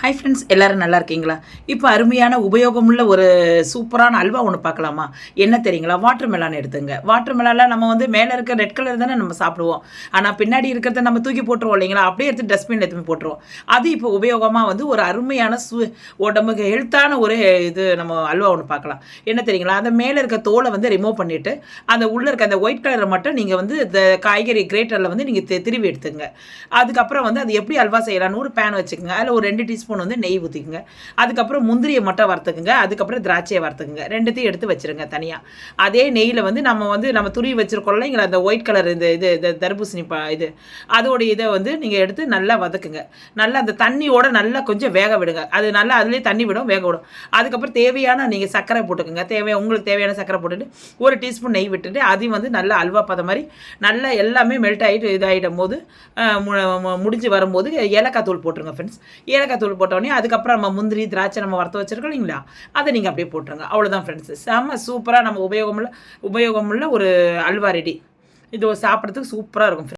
Hi friends, எல்லோரும் நல்லா இருக்கீங்களா? இப்போ அருமையான உபயோகமுள்ள ஒரு சூப்பரான அல்வா ஒன்று பார்க்கலாமா? என்ன தெரியுங்களா? வாட்டர் மெலான் எடுத்துங்க. வாட்டர் மெலானில் நம்ம வந்து மேலே இருக்க ரெட் கலர் தானே நம்ம சாப்பிடுவோம். ஆனால் பின்னாடி இருக்கிறத நம்ம தூக்கி போட்டுருவோம் இல்லைங்களா? அப்படியே எடுத்து டஸ்ட்பின் எடுத்து போட்டுருவோம். அது இப்போ உபயோகமாக வந்து ஒரு அருமையான உடம்புக்கு ஹெல்த்தான ஒரு இது நம்ம அல்வா ஒன்று பார்க்கலாம். என்ன தெரியுங்களா? அந்த மேலே இருக்க தோலை வந்து ரிமூவ் பண்ணிவிட்டு அந்த உள்ளே இருக்க அந்த ஒயிட் கலரை மட்டும் நீங்கள் வந்து இந்த காய்கறி கிரேட்டரில் வந்து நீங்கள் திருவி எடுத்துங்க. அதுக்கப்புறம் வந்து அது எப்படி அல்வா செய்யலான்னு ஒரு பேன் வச்சுக்கோங்க. அதில் ஒரு 2 டீஸ்பூன் வந்து நெய் ஊற்றிக்குங்க. அதுக்கப்புறம் முந்திரியை மட்டும் வறுத்துக்குங்க. அதுக்கப்புறம் திராட்சையை வறுத்துக்குங்க. ரெண்டுத்தையும் எடுத்து வச்சுருங்க தனியாக. அதே நெய்யில் வந்து நம்ம துருவி வச்சுருக்கோம் இல்லைங்களா, அந்த ஒயிட் கலர் இந்த தர்பூசணி இது அதோடைய இதை வந்து நீங்கள் எடுத்து நல்லா வதக்குங்க. நல்லா அந்த தண்ணியோட நல்லா கொஞ்சம் வேக விடுங்க. அது நல்லா அதுலேயே தண்ணி விடும், வேக விடும். அதுக்கப்புறம் தேவையான நீங்கள் சர்க்கரை போட்டுக்கோங்க. உங்களுக்கு தேவையான சர்க்கரை போட்டுட்டு 1 டீஸ்பூன் நெய் விட்டுட்டு அதையும் வந்து நல்லா அல்வா பதம் மாதிரி நல்லா எல்லாமே மெல்ட் ஆகிட்டு இதாகிடும் போது முடிஞ்சு வரும்போது ஏலக்காய் தூள் போட்டுருங்க ஃப்ரெண்ட்ஸ். ஏலக்காய் தூள் போட்டோடனே அதுக்கப்புறம் நம்ம முந்திரி திராட்சை நம்ம வறுத்து வச்சுருக்கோம் இல்லைங்களா, அதை நீங்கள் அப்படியே போட்டுருங்க. அவ்வளோதான் ஃப்ரெண்ட்ஸ். செம்ம சூப்பராக நம்ம உபயோகமுள்ள ஒரு அல்வா ரெடி. இது சாப்பிட்றதுக்கு சூப்பராக இருக்கும்.